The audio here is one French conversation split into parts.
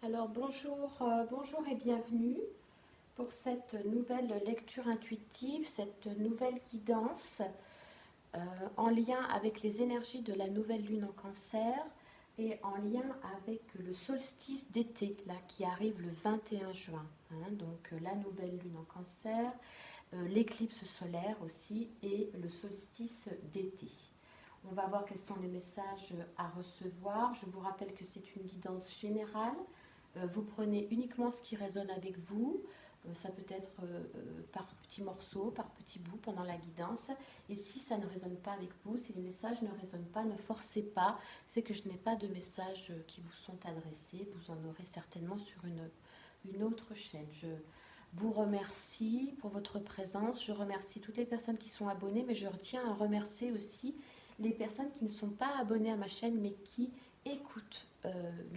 Alors bonjour et bienvenue pour cette nouvelle lecture intuitive, cette nouvelle guidance euh, en lien avec les énergies de la nouvelle lune en cancer et en lien avec le solstice d'été là, qui arrive le 21 juin. Donc la nouvelle lune en cancer, l'éclipse solaire aussi et le solstice d'été. On va voir quels sont les messages à recevoir. Je vous rappelle que c'est une guidance générale. Vous prenez uniquement ce qui résonne avec vous. Ça peut être par petits morceaux, par petits bouts pendant la guidance. Et si ça ne résonne pas avec vous, si les messages ne résonnent pas, ne forcez pas. C'est que je n'ai pas de messages qui vous sont adressés. Vous en aurez certainement sur une autre chaîne. Je vous remercie pour votre présence. Je remercie toutes les personnes qui sont abonnées, mais je retiens à remercier aussi les personnes qui ne sont pas abonnées à ma chaîne, mais qui écoutent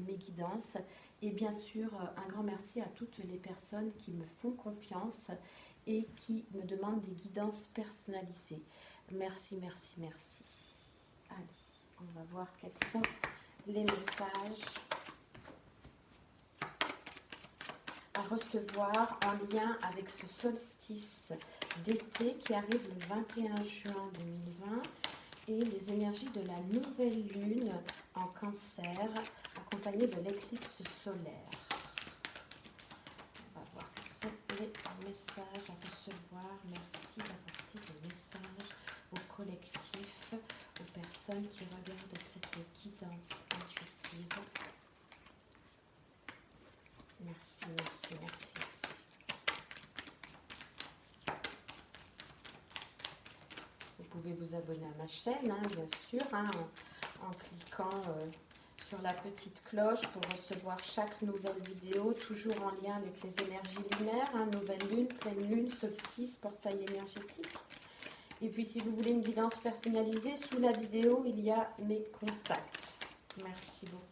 mes guidances. Et bien sûr, un grand merci à toutes les personnes qui me font confiance et qui me demandent des guidances personnalisées. Merci, merci, merci. Allez, on va voir quels sont les messages à recevoir en lien avec ce solstice d'été qui arrive le 21 juin 2020 et les énergies de la nouvelle lune en cancer accompagnée de l'éclipse solaire. On va voir quels sont les messages à recevoir. Merci d'apporter des messages au collectif, aux personnes qui regardent cette guidance intuitive. Merci, merci, merci, merci. Vous pouvez vous abonner à ma chaîne, bien sûr, en cliquant sur la petite cloche pour recevoir chaque nouvelle vidéo, toujours en lien avec les énergies lunaires, nouvelle lune, pleine lune, solstice, portail énergétique. Et puis si vous voulez une guidance personnalisée, sous la vidéo, il y a mes contacts. Merci beaucoup.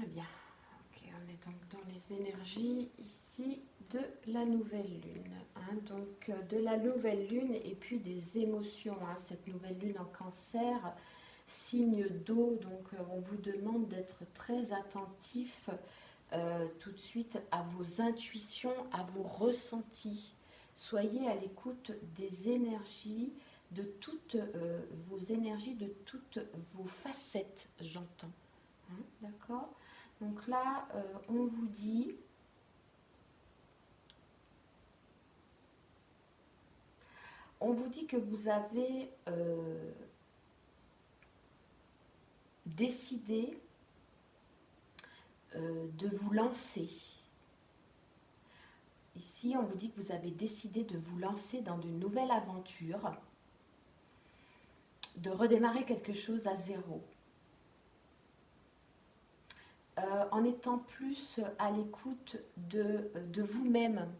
Eh bien, ok, on est donc dans les énergies ici de la nouvelle lune. Donc de la nouvelle lune et puis des émotions. Cette nouvelle lune en cancer, signe d'eau, donc on vous demande d'être très attentif tout de suite à vos intuitions, à vos ressentis. Soyez à l'écoute des énergies, de toutes vos énergies, de toutes vos facettes, j'entends. D'accord. Donc là, on vous dit que vous avez décidé de vous lancer. Ici, on vous dit que vous avez décidé de vous lancer dans de nouvelles aventures, de redémarrer quelque chose à zéro. En étant plus à l'écoute de vous-même,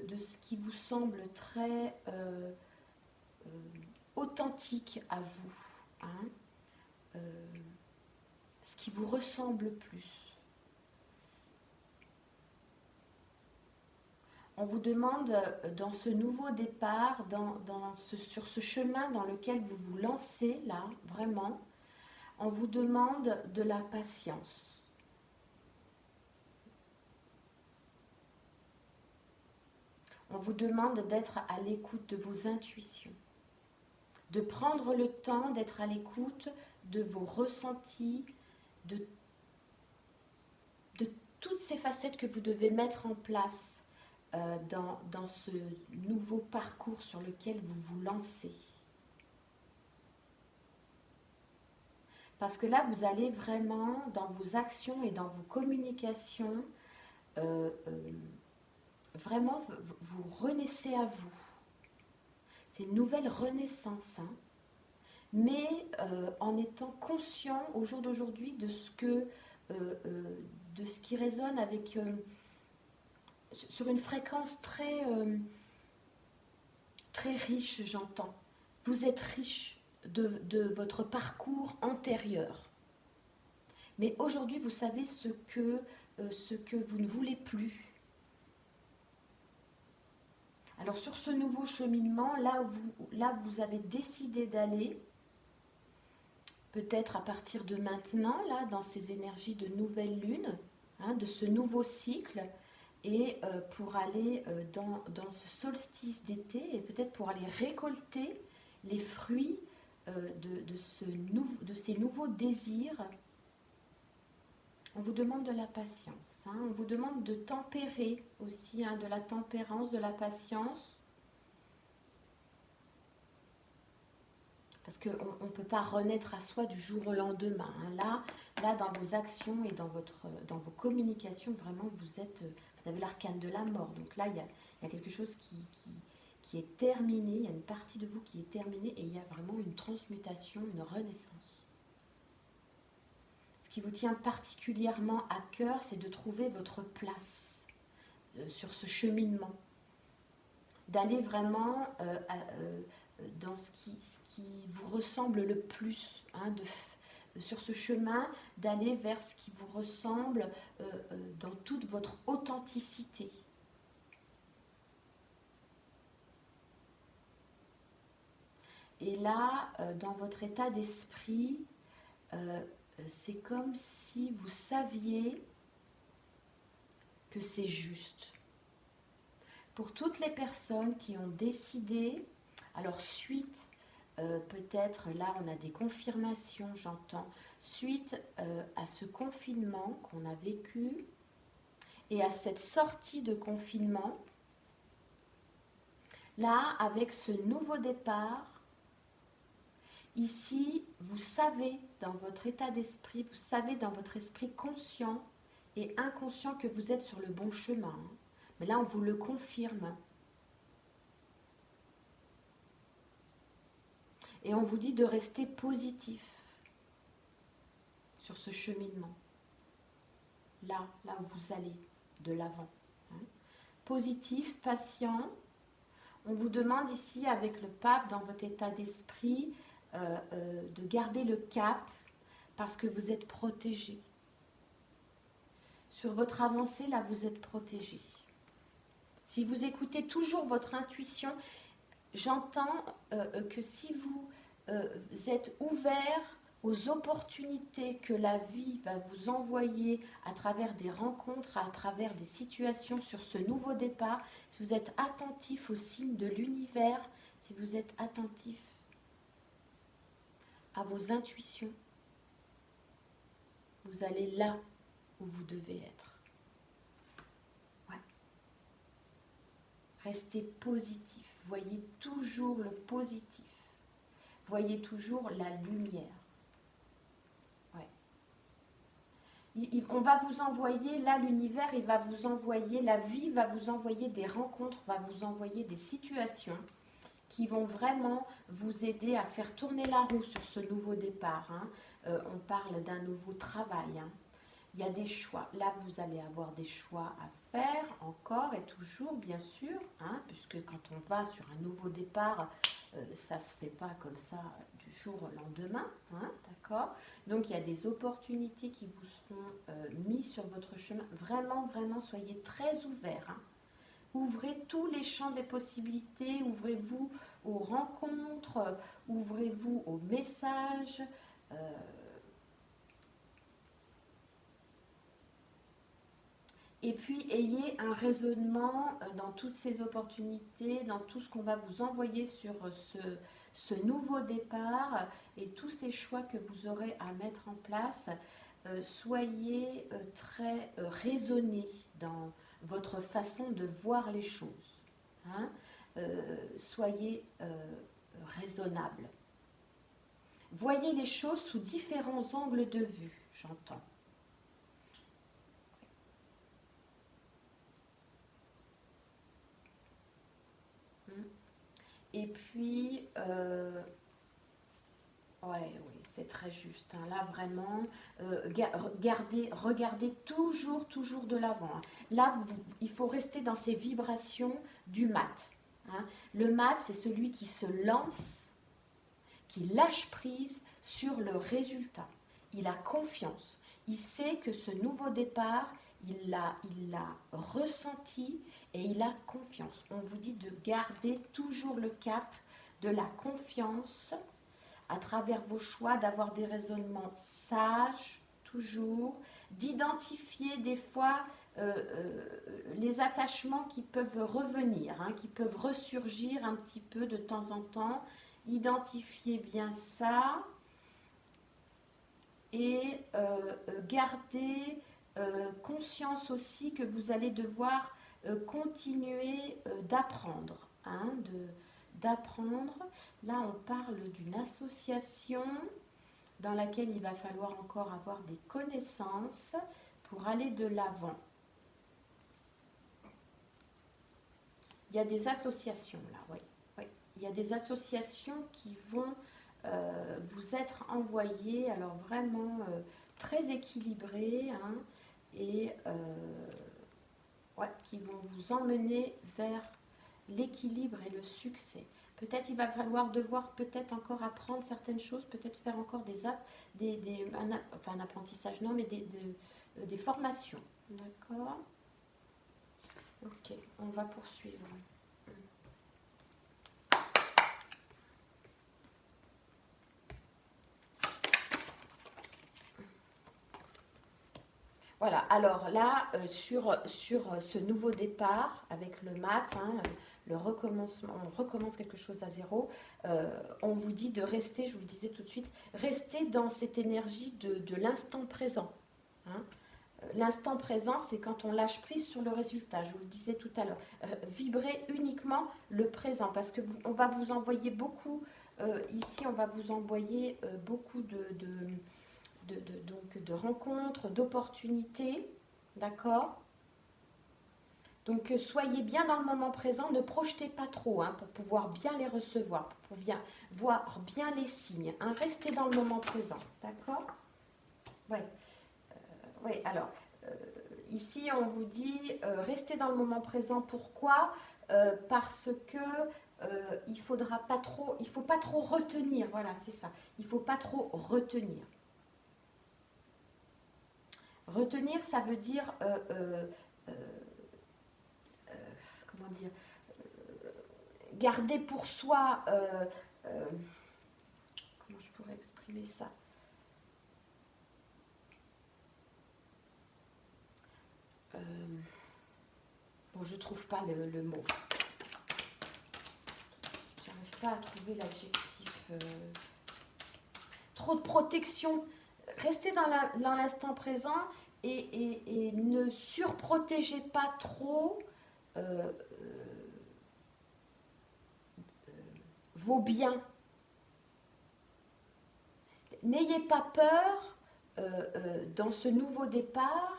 de ce qui vous semble très authentique à vous, ce qui vous ressemble plus. On vous demande dans ce nouveau départ, sur ce chemin dans lequel vous vous lancez là, vraiment, on vous demande de la patience. On vous demande d'être à l'écoute de vos intuitions, de prendre le temps d'être à l'écoute de vos ressentis, de toutes ces facettes que vous devez mettre en place dans ce nouveau parcours sur lequel vous vous lancez. Parce que là, vous allez vraiment, dans vos actions et dans vos communications, vraiment, vous renaissez à vous. C'est une nouvelle renaissance, mais en étant conscient au jour d'aujourd'hui de ce qui résonne avec sur une fréquence très riche, j'entends. Vous êtes riche, de votre parcours antérieur. Mais aujourd'hui, vous savez ce que vous ne voulez plus. Alors sur ce nouveau cheminement, là vous avez décidé d'aller, peut-être à partir de maintenant, là, dans ces énergies de nouvelle lune, hein, de ce nouveau cycle, et pour aller dans ce solstice d'été, et peut-être pour aller récolter les fruits de ces nouveaux désirs. On vous demande de la patience, hein, on vous demande de tempérer aussi, hein, de la tempérance, de la patience. Parce qu'on ne peut pas renaître à soi du jour au lendemain. Hein. Là, dans vos actions et dans vos communications, vraiment, vous avez l'arcane de la mort. Donc là, il y a quelque chose qui est terminé, il y a une partie de vous qui est terminée et il y a vraiment une transmutation, une renaissance. Ce qui vous tient particulièrement à cœur, c'est de trouver votre place sur ce cheminement. D'aller vraiment dans ce qui vous ressemble le plus, hein, sur ce chemin, d'aller vers ce qui vous ressemble dans toute votre authenticité. Et là, dans votre état d'esprit, c'est comme si vous saviez que c'est juste. Pour toutes les personnes qui ont décidé, alors suite, peut-être là on a des confirmations, j'entends, suite à ce confinement qu'on a vécu et à cette sortie de confinement, là avec ce nouveau départ, ici vous savez dans votre état d'esprit, vous savez dans votre esprit conscient et inconscient que vous êtes sur le bon chemin. Mais là on vous le confirme. Et on vous dit de rester positif sur ce cheminement. Là où vous allez, de l'avant. Hein. Positif, patient. On vous demande ici, avec le pape, dans votre état d'esprit, de garder le cap parce que vous êtes protégé. Sur votre avancée, là, vous êtes protégé. Si vous écoutez toujours votre intuition, j'entends que si vous êtes ouvert aux opportunités que la vie va vous envoyer à travers des rencontres, à travers des situations sur ce nouveau départ, si vous êtes attentif aux signes de l'univers, si vous êtes attentif à vos intuitions, vous allez là où vous devez être. Ouais. Restez positif, voyez toujours le positif, voyez toujours la lumière. Ouais. On va vous envoyer, là l'univers, il va vous envoyer, la vie va vous envoyer des rencontres, va vous envoyer des situations qui vont vraiment vous aider à faire tourner la roue sur ce nouveau départ. Hein. On parle d'un nouveau travail. Hein. Il y a des choix. Là, vous allez avoir des choix à faire encore et toujours, bien sûr, hein, puisque quand on va sur un nouveau départ, ça ne se fait pas comme ça du jour au lendemain. Hein, d'accord ? Donc, il y a des opportunités qui vous seront mises sur votre chemin. Vraiment, vraiment, soyez très ouverts. Hein. Ouvrez tous les champs des possibilités, ouvrez-vous aux rencontres, ouvrez-vous aux messages. Et puis, ayez un raisonnement dans toutes ces opportunités, dans tout ce qu'on va vous envoyer sur ce nouveau départ et tous ces choix que vous aurez à mettre en place. Soyez très raisonnés dans votre façon de voir les choses. Hein. Soyez raisonnable. Voyez les choses sous différents angles de vue, j'entends. Et puis, oui, c'est très juste. Hein. Là, vraiment, regardez toujours de l'avant. Hein. Là, il faut rester dans ces vibrations du mat. Hein. Le mat, c'est celui qui se lance, qui lâche prise sur le résultat. Il a confiance. Il sait que ce nouveau départ, il l'a ressenti et il a confiance. On vous dit de garder toujours le cap de la confiance à travers vos choix, d'avoir des raisonnements sages, toujours, d'identifier des fois les attachements qui peuvent revenir, hein, qui peuvent ressurgir un petit peu de temps en temps. Identifiez bien ça et gardez conscience aussi que vous allez devoir continuer d'apprendre, hein, d'apprendre. Là, on parle d'une association dans laquelle il va falloir encore avoir des connaissances pour aller de l'avant. Il y a des associations là, oui. Oui. Il y a des associations qui vont vous être envoyées, alors vraiment très équilibrées, hein, et ouais, qui vont vous emmener vers l'équilibre et le succès. Peut-être il va falloir peut-être encore apprendre certaines choses, peut-être faire encore enfin un apprentissage, non, mais des formations. D'accord? Ok, on va poursuivre. Voilà, alors là, sur ce nouveau départ avec le mat, hein, le recommencement, on recommence quelque chose à zéro, on vous dit de rester, je vous le disais tout de suite, rester dans cette énergie de l'instant présent. Hein. L'instant présent, c'est quand on lâche prise sur le résultat, je vous le disais tout à l'heure. Vibrez uniquement le présent, parce que on va vous envoyer beaucoup, ici on va vous envoyer beaucoup de rencontres, d'opportunités, d'accord? Donc soyez bien dans le moment présent, ne projetez pas trop, hein, pour pouvoir bien les recevoir, pour bien voir bien les signes, hein. Restez dans le moment présent, d'accord? Ouais. Oui, alors, ici on vous dit, restez dans le moment présent, pourquoi? Parce que il ne faut pas trop retenir, voilà, c'est ça, il ne faut pas trop retenir. Retenir, ça veut dire, comment dire, garder pour soi, comment je pourrais exprimer ça? Bon, je ne trouve pas le mot. J'arrive pas à trouver l'adjectif. Trop de protection. Restez dans l'instant présent et ne surprotégez pas trop vos biens. N'ayez pas peur dans ce nouveau départ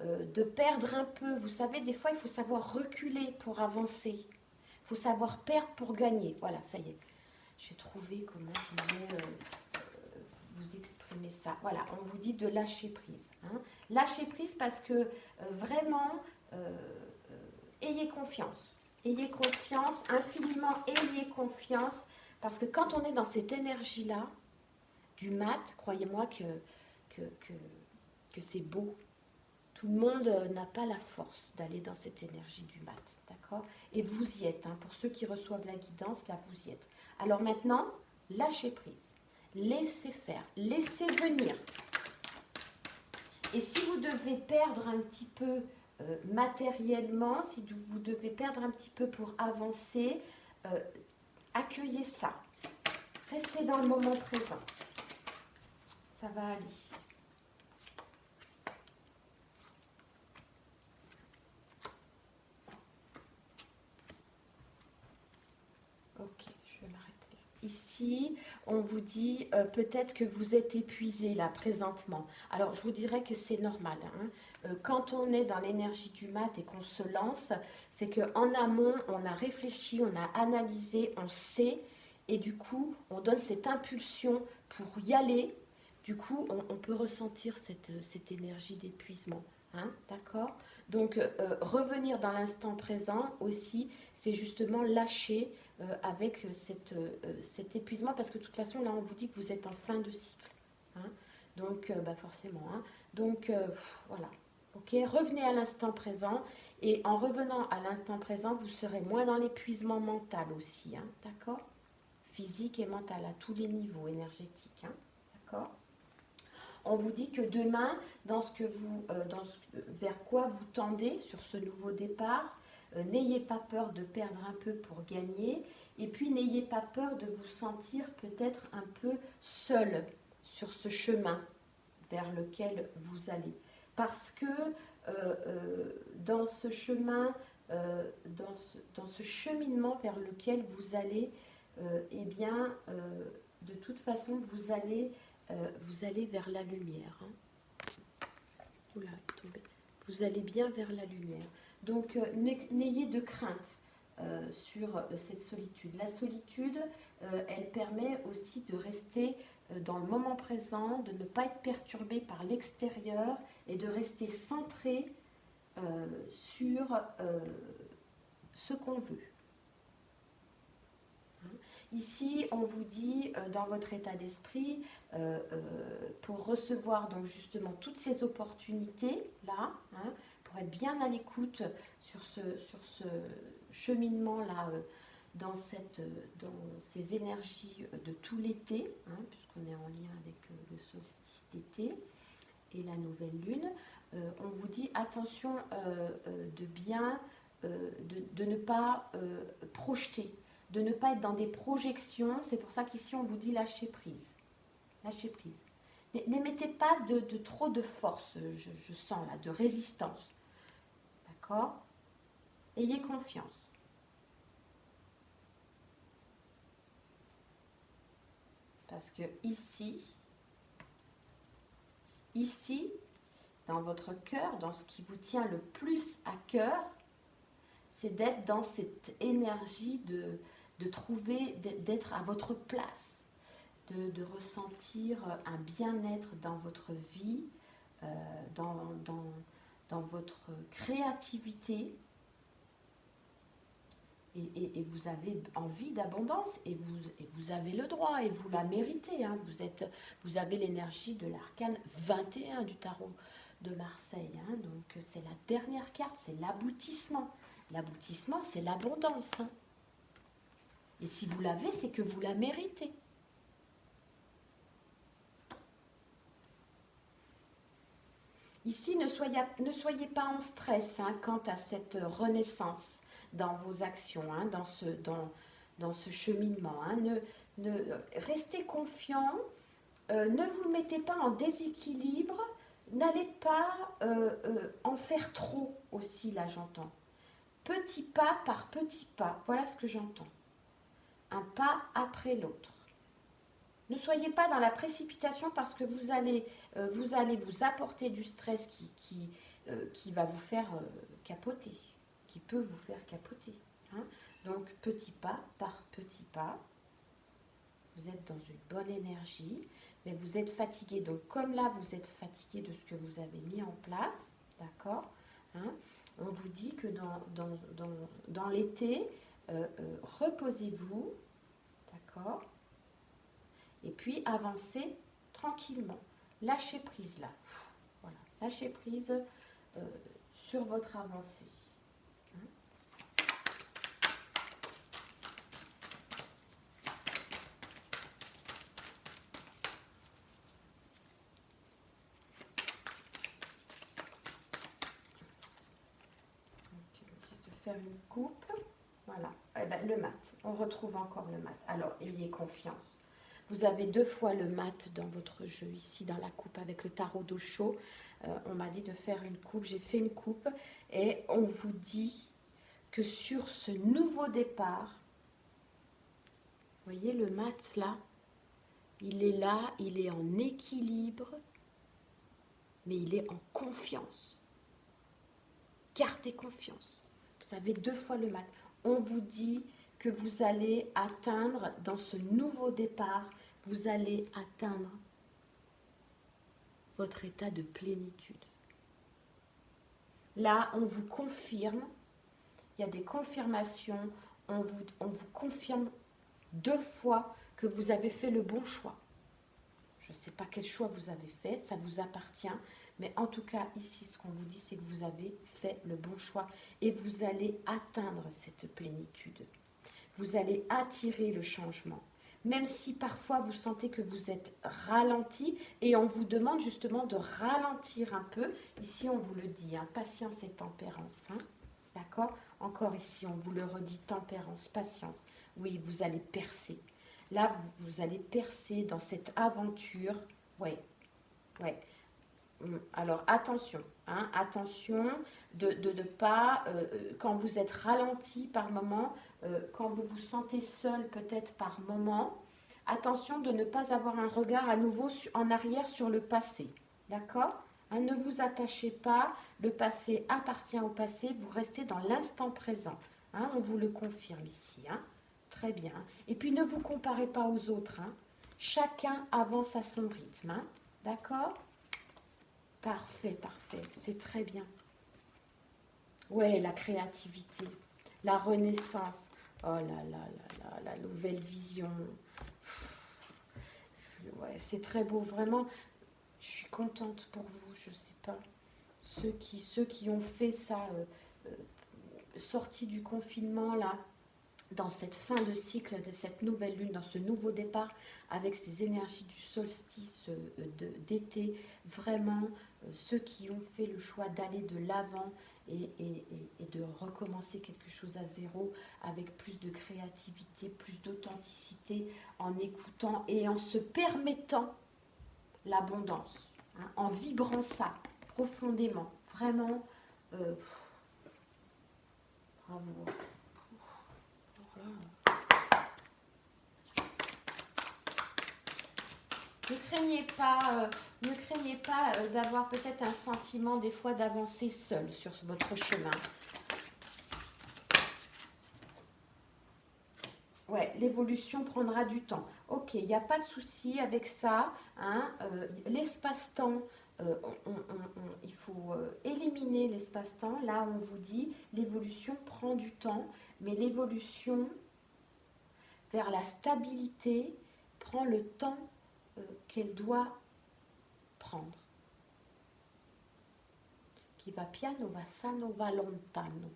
de perdre un peu. Vous savez, des fois, il faut savoir reculer pour avancer. Il faut savoir perdre pour gagner. Voilà, ça y est. J'ai trouvé comment je voulais vous exprimer ça. Voilà, on vous dit de lâcher prise. Hein. Lâcher prise parce que vraiment, ayez confiance. Ayez confiance, infiniment ayez confiance. Parce que quand on est dans cette énergie-là, du mat, croyez-moi que c'est beau. Tout le monde n'a pas la force d'aller dans cette énergie du mat, d'accord? Et vous y êtes, hein. Pour ceux qui reçoivent la guidance, là vous y êtes. Alors maintenant, lâchez prise, laissez faire, laissez venir. Et si vous devez perdre un petit peu matériellement, si vous devez perdre un petit peu pour avancer, accueillez ça. Restez dans le moment présent. Ça va aller. Ok, je vais m'arrêter là. Ici, on vous dit peut-être que vous êtes épuisé là présentement. Alors, je vous dirais que c'est normal. Hein. Quand on est dans l'énergie du mat et qu'on se lance, c'est qu'en amont, on a réfléchi, on a analysé, on sait, et du coup, on donne cette impulsion pour y aller. Du coup, on peut ressentir cette énergie d'épuisement. Hein, d'accord? Donc, revenir dans l'instant présent aussi, c'est justement lâcher avec cet épuisement, parce que de toute façon, là, on vous dit que vous êtes en fin de cycle. Hein, donc, bah forcément. Hein, donc, voilà. Ok, revenez à l'instant présent, et en revenant à l'instant présent, vous serez moins dans l'épuisement mental aussi. Hein, d'accord? Physique et mental, à tous les niveaux énergétiques. Hein, d'accord? On vous dit que demain, dans ce que vous, vers quoi vous tendez sur ce nouveau départ, n'ayez pas peur de perdre un peu pour gagner, et puis n'ayez pas peur de vous sentir peut-être un peu seul sur ce chemin vers lequel vous allez. Parce que dans ce chemin, dans ce cheminement vers lequel vous allez, eh bien, de toute façon, vous allez vers la lumière. Hein. Oula, tombé. Vous allez bien vers la lumière. Donc, n'ayez de crainte sur cette solitude. La solitude, elle permet aussi de rester dans le moment présent, de ne pas être perturbé par l'extérieur et de rester centré sur ce qu'on veut. Ici, on vous dit, dans votre état d'esprit, pour recevoir donc justement toutes ces opportunités-là, hein, pour être bien à l'écoute sur ce cheminement-là, dans ces énergies de tout l'été, hein, puisqu'on est en lien avec le solstice d'été et la nouvelle lune, on vous dit attention de bien, de ne pas projeter, de ne pas être dans des projections. C'est pour ça qu'ici on vous dit lâcher prise. Lâcher prise. N'émettez pas de trop de force, je sens là, de résistance. D'accord? Ayez confiance. Parce que ici, dans votre cœur, dans ce qui vous tient le plus à cœur, c'est d'être dans cette énergie de trouver, d'être à votre place, de ressentir un bien-être dans votre vie, dans votre créativité. Et vous avez envie d'abondance, et vous avez le droit, et vous la méritez. Hein. Vous avez l'énergie de l'arcane 21 du tarot de Marseille. Hein. Donc c'est la dernière carte, c'est l'aboutissement. L'aboutissement, c'est l'abondance. Hein. Et si vous l'avez, c'est que vous la méritez. Ici, ne soyez pas en stress hein, quant à cette renaissance dans vos actions, hein, dans ce cheminement. Hein. Restez confiant, ne vous mettez pas en déséquilibre, n'allez pas en faire trop aussi, là j'entends. Petit pas par petit pas, voilà ce que j'entends. Un pas après l'autre. Ne soyez pas dans la précipitation, parce que vous allez vous apporter du stress qui va vous faire capoter, qui peut vous faire capoter. Hein. Donc petit pas par petit pas, vous êtes dans une bonne énergie, mais vous êtes fatigué. Donc comme là, vous êtes fatigué de ce que vous avez mis en place, d'accord, hein, on vous dit que dans l'été, reposez-vous, d'accord, et puis avancez tranquillement. Lâchez prise là. Voilà, lâchez prise sur votre avancée. De faire une coupe. Voilà. Eh ben, le mat. On retrouve encore le mat. Alors, ayez confiance. Vous avez 2 fois le mat dans votre jeu, ici dans la coupe avec le tarot d'eau chaud. On m'a dit de faire une coupe, j'ai fait une coupe. Et on vous dit que sur ce nouveau départ, vous voyez le mat là, il est en équilibre, mais il est en confiance. Gardez confiance. Vous avez 2 fois le mat. On vous dit que vous allez atteindre, dans ce nouveau départ, vous allez atteindre votre état de plénitude. Là, on vous confirme, il y a des confirmations, on vous confirme 2 fois que vous avez fait le bon choix. Je ne sais pas quel choix vous avez fait, ça vous appartient, mais en tout cas, ici, ce qu'on vous dit, c'est que vous avez fait le bon choix et vous allez atteindre cette plénitude. Vous allez attirer le changement. Même si parfois vous sentez que vous êtes ralenti et on vous demande justement de ralentir un peu. Ici, on vous le dit, hein, patience et tempérance. Hein, d'accord? Encore ici, on vous le redit, tempérance, patience. Oui, vous allez percer. Là, vous allez percer dans cette aventure. Oui, oui. Alors, attention, hein, attention de ne pas, quand vous êtes ralenti par moment, quand vous vous sentez seul peut-être par moment, attention de ne pas avoir un regard à nouveau en arrière sur le passé. D'accord? Hein, ne vous attachez pas, le passé appartient au passé, vous restez dans l'instant présent. Hein, on vous le confirme ici. Hein. Très bien. Et puis ne vous comparez pas aux autres. Hein. Chacun avance à son rythme. Hein. D'accord? Parfait, parfait. C'est très bien. Ouais, la créativité, la renaissance. Oh là là là là, la nouvelle vision. Ouais, c'est très beau, vraiment. Je suis contente pour vous, je sais pas. Ceux qui ont fait ça, sortis du confinement, là, dans cette fin de cycle, de cette nouvelle lune, dans ce nouveau départ, avec ces énergies du solstice d'été, vraiment, ceux qui ont fait le choix d'aller de l'avant et de recommencer quelque chose à zéro, avec plus de créativité, plus d'authenticité, en écoutant et en se permettant l'abondance, hein, en vibrant ça profondément, vraiment, bravo. Ne craignez pas d'avoir peut-être un sentiment des fois d'avancer seul sur votre chemin. Ouais, l'évolution prendra du temps. Ok, il n'y a pas de souci avec ça. Hein, l'espace-temps, il faut éliminer l'espace-temps. Là, on vous dit, l'évolution prend du temps, mais l'évolution vers la stabilité prend le temps qu'elle doit prendre. Qui va piano, va sano, va lontano.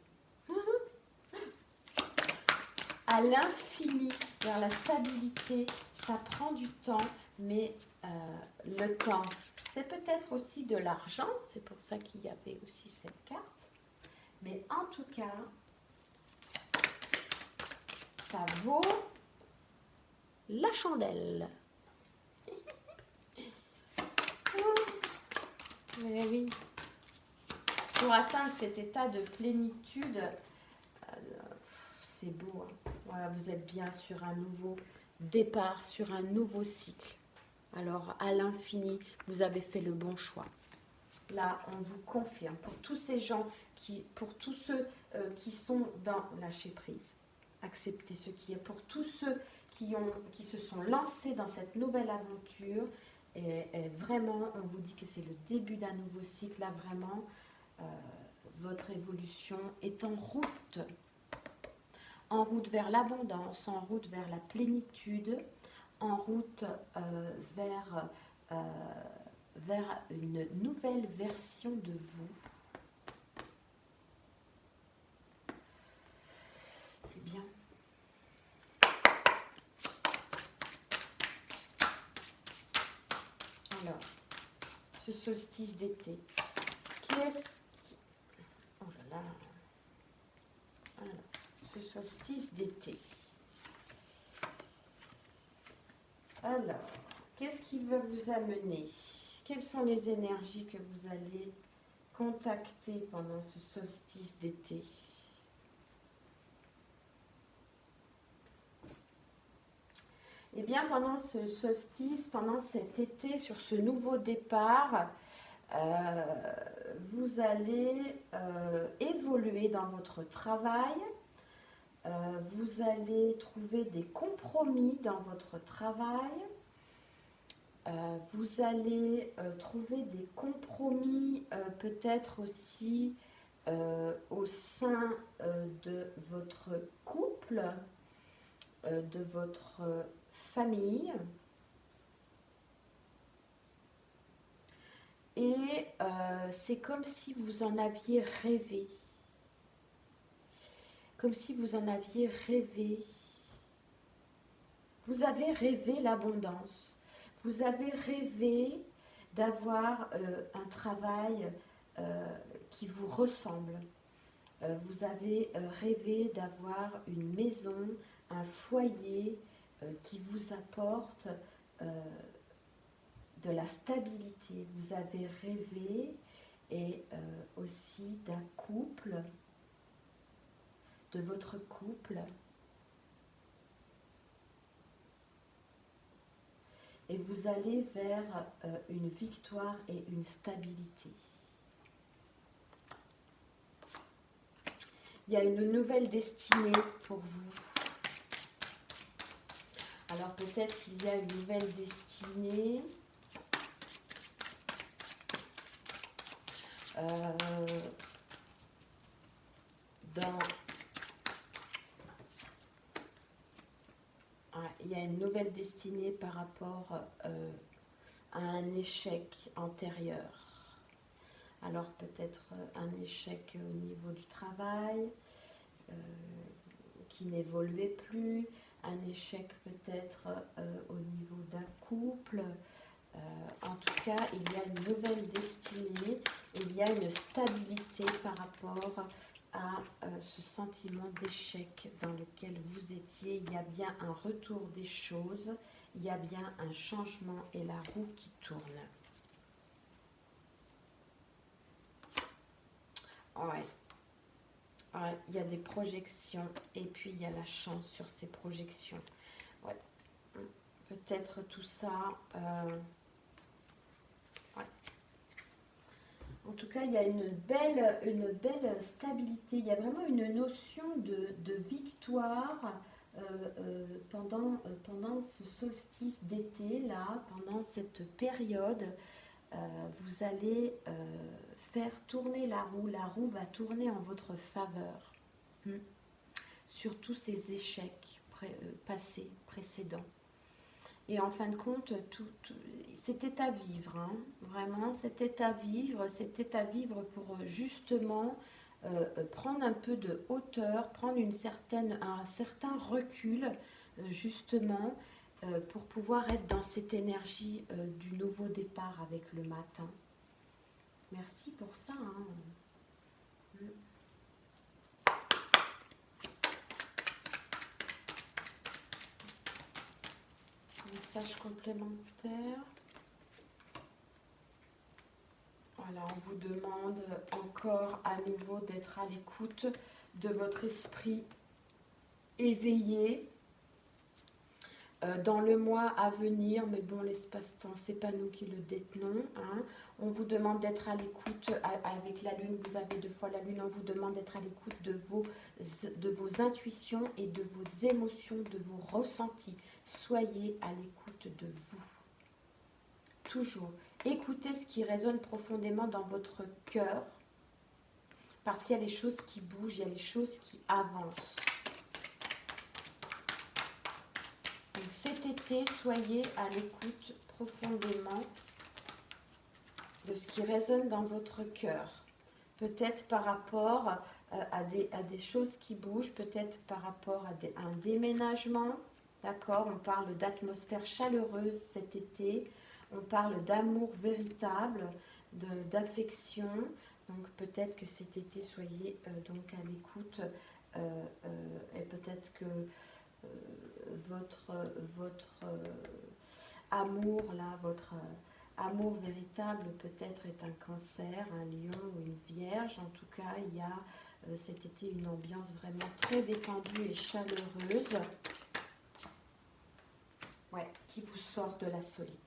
À l'infini, vers la stabilité, ça prend du temps, mais le temps, c'est peut-être aussi de l'argent, c'est pour ça qu'il y avait aussi cette carte. Mais en tout cas, ça vaut la chandelle. Mais oui. Pour atteindre cet état de plénitude, c'est beau. Hein. Voilà, vous êtes bien sur un nouveau départ, sur un nouveau cycle. Alors, à l'infini, vous avez fait le bon choix. Là, on vous confirme, pour tous ces gens, pour tous ceux qui sont dans lâcher prise, accepter ce qui est, pour tous ceux qui se sont lancés dans cette nouvelle aventure, et vraiment, on vous dit que c'est le début d'un nouveau cycle. Là, vraiment, votre évolution est en route vers l'abondance, en route vers la plénitude, en route vers une nouvelle version de vous. C'est bien. Alors, ce solstice d'été, qu'est-ce qui... Oh là là. Alors, ce solstice d'été. Alors, qu'est-ce qu'il va vous amener? Quelles sont les énergies que vous allez contacter pendant ce solstice d'été? Eh bien, pendant ce solstice, pendant cet été, sur ce nouveau départ, vous allez évoluer dans votre travail. Vous allez trouver des compromis dans votre travail. Vous allez trouver des compromis peut-être aussi au sein de votre couple, de votre famille. Et c'est comme si vous en aviez rêvé. Comme si vous en aviez rêvé. Vous avez rêvé l'abondance. Vous avez rêvé d'avoir un travail qui vous ressemble. Vous avez rêvé d'avoir une maison, un foyer qui vous apporte de la stabilité. Vous avez rêvé et aussi d'un couple, de votre couple. Et vous allez vers une victoire et une stabilité. Il y a une nouvelle destinée pour vous. Alors peut-être qu'il y a une nouvelle destinée. Il y a une nouvelle destinée par rapport à un échec antérieur. Alors peut-être un échec au niveau du travail qui n'évoluait plus, un échec peut-être au niveau d'un couple. En tout cas, il y a une nouvelle destinée, il y a une stabilité par rapport à ce sentiment d'échec dans lequel vous étiez. Il y a bien un retour des choses, il y a bien un changement et la roue qui tourne. Ouais. Ouais, il y a des projections et puis il y a la chance sur ces projections. Ouais. Peut-être tout ça. Ouais. En tout cas, il y a une belle stabilité. Il y a vraiment une notion de victoire pendant ce solstice d'été, là, pendant cette période. Vous allez faire tourner la roue. La roue va tourner en votre faveur. Sur tous ces échecs passés, précédents. Et en fin de compte, c'était à vivre, hein. Vraiment, c'était à vivre pour justement prendre un peu de hauteur, prendre un certain recul, justement, pour pouvoir être dans cette énergie du nouveau départ avec le matin. Merci pour ça, hein. Message complémentaire. Voilà, on vous demande encore à nouveau d'être à l'écoute de votre esprit éveillé dans le mois à venir, mais bon, l'espace-temps, c'est pas nous qui le détenons, hein. On vous demande d'être à l'écoute avec la lune, vous avez 2 fois la lune, on vous demande d'être à l'écoute de vos intuitions et de vos émotions, de vos ressentis. Soyez à l'écoute de vous. Toujours. Écoutez ce qui résonne profondément dans votre cœur, parce qu'il y a les choses qui bougent, il y a les choses qui avancent. Donc cet été, soyez à l'écoute profondément de ce qui résonne dans votre cœur. Peut-être par rapport à des choses qui bougent, peut-être par rapport à un déménagement. D'accord, on parle d'atmosphère chaleureuse cet été. On parle d'amour véritable, d'affection. Donc peut-être que cet été, soyez donc à l'écoute. Et peut-être que votre amour, là, votre amour véritable peut-être est un cancer, un lion ou une vierge. En tout cas, il y a cet été une ambiance vraiment très détendue et chaleureuse. Ouais, qui vous sort de la solitude.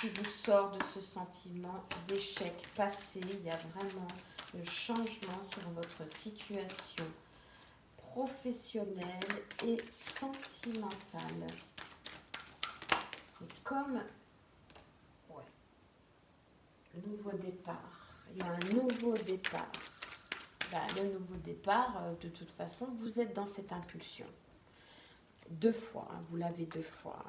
Qui vous sort de ce sentiment d'échec passé. Il y a vraiment le changement sur votre situation professionnelle et sentimentale. C'est comme nouveau départ. Il y a un nouveau départ. Ben, le nouveau départ, de toute façon, vous êtes dans cette impulsion. 2 fois, hein, vous l'avez 2 fois.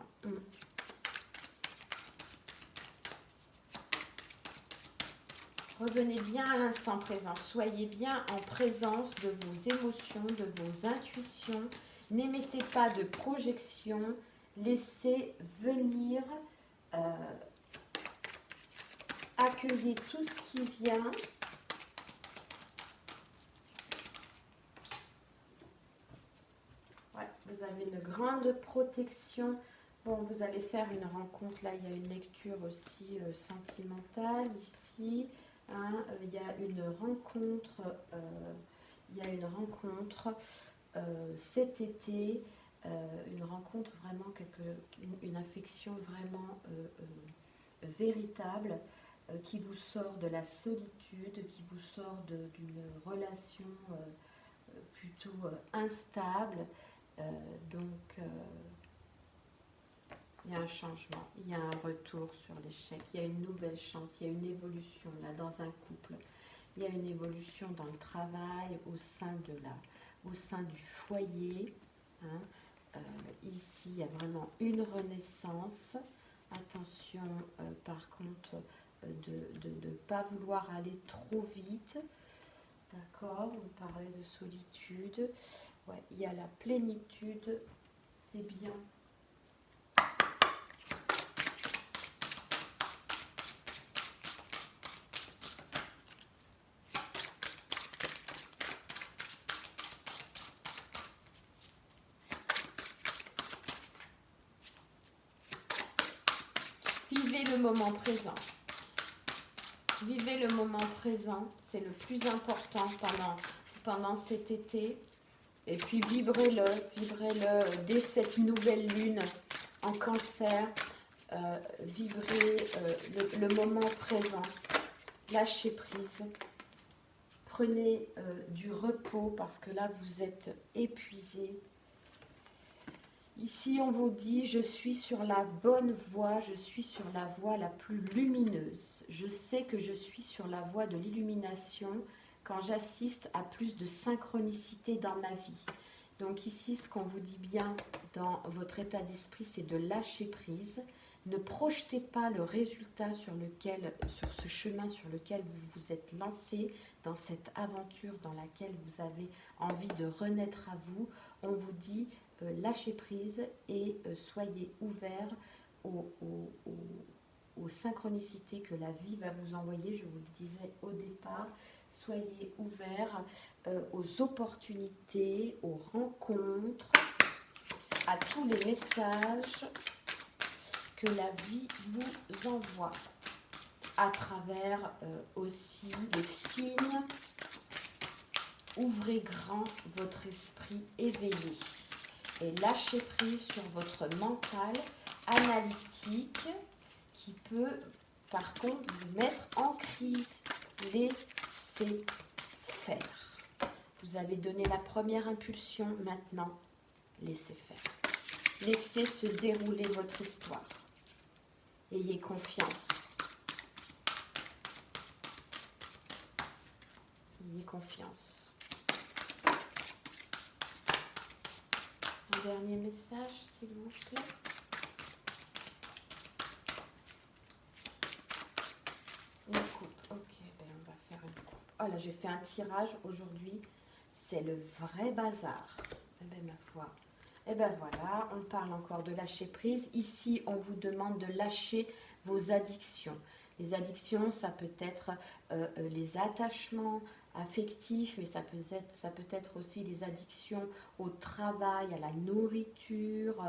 Revenez bien à l'instant présent. Soyez bien en présence de vos émotions, de vos intuitions. N'émettez pas de projection. Laissez venir, accueillez tout ce qui vient. Ouais, vous avez une grande protection. Bon, vous allez faire une rencontre. Là, il y a une lecture aussi sentimentale ici. Hein, il y a une rencontre. Cet été. Une rencontre vraiment, une affection vraiment véritable qui vous sort de la solitude, qui vous sort d'une relation plutôt instable. Donc, il y a un changement, il y a un retour sur l'échec, il y a une nouvelle chance, il y a une évolution là dans un couple. Il y a une évolution dans le travail, au sein du foyer. Hein. Ici, il y a vraiment une renaissance. Attention, par contre, de ne pas vouloir aller trop vite. D'accord, on parlait de solitude. Ouais, il y a la plénitude, c'est bien. Vivez le moment présent. Vivez le moment présent, c'est le plus important pendant cet été. Et puis vibrez-le dès cette nouvelle lune en Cancer. Vibrez le moment présent. Lâchez prise. Prenez du repos parce que là, vous êtes épuisé. Ici, on vous dit, je suis sur la bonne voie, je suis sur la voie la plus lumineuse. Je sais que je suis sur la voie de l'illumination quand j'assiste à plus de synchronicité dans ma vie. Donc ici, ce qu'on vous dit bien dans votre état d'esprit, c'est de lâcher prise. Ne projetez pas le résultat sur ce chemin sur lequel vous vous êtes lancé, dans cette aventure dans laquelle vous avez envie de renaître à vous. On vous dit lâchez prise et soyez ouverts aux synchronicités que la vie va vous envoyer. Je vous le disais au départ, soyez ouverts aux opportunités, aux rencontres, à tous les messages que la vie vous envoie à travers aussi les signes. Ouvrez grand votre esprit éveillé et lâchez prise sur votre mental analytique qui peut par contre vous mettre en crise. Laissez faire. Vous avez donné la première impulsion, maintenant laissez faire. Laissez se dérouler votre histoire. Ayez confiance. Ayez confiance. Un dernier message, s'il vous plaît. Une coupe. Ok, ben on va faire une coupe. Oh là, j'ai fait un tirage aujourd'hui. C'est le vrai bazar. Eh ben ma foi. Et ben voilà, on parle encore de lâcher prise. Ici, on vous demande de lâcher vos addictions. Les addictions, ça peut être les attachements affectifs, mais ça peut être aussi les addictions au travail, à la nourriture.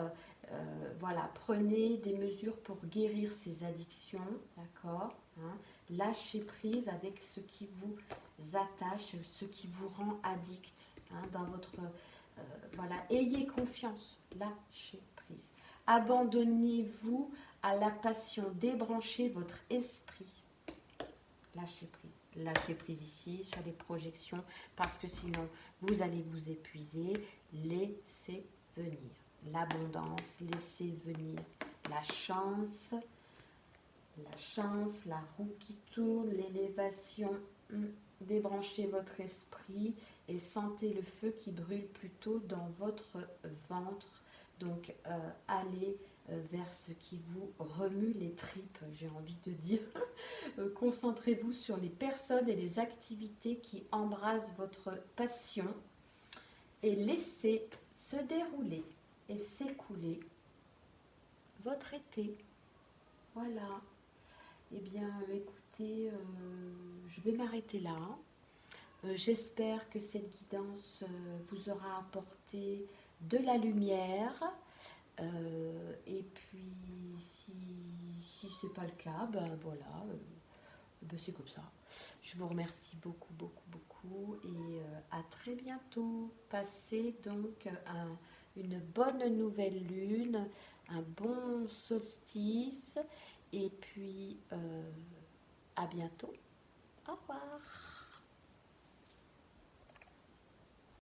Voilà, prenez des mesures pour guérir ces addictions, d'accord, hein. Lâchez prise avec ce qui vous attache, ce qui vous rend addict, hein, dans votre... voilà, ayez confiance, lâchez prise. Abandonnez-vous à la passion, débranchez votre esprit. Lâchez prise. Lâchez prise ici sur les projections parce que sinon vous allez vous épuiser. Laissez venir l'abondance, laissez venir la chance, la chance, la roue qui tourne, l'élévation. Débranchez votre esprit et sentez le feu qui brûle plutôt dans votre ventre. Donc, allez vers ce qui vous remue les tripes, j'ai envie de dire. Concentrez-vous sur les personnes et les activités qui embrasent votre passion et laissez se dérouler et s'écouler votre été. Voilà. Eh bien, écoutez, je vais m'arrêter là. J'espère que cette guidance vous aura apporté de la lumière. Et puis, si ce n'est pas le cas, ben voilà, ben c'est comme ça. Je vous remercie beaucoup, beaucoup, beaucoup. Et à très bientôt. Passez donc une bonne nouvelle lune, un bon solstice. Et puis, à bientôt. Au revoir.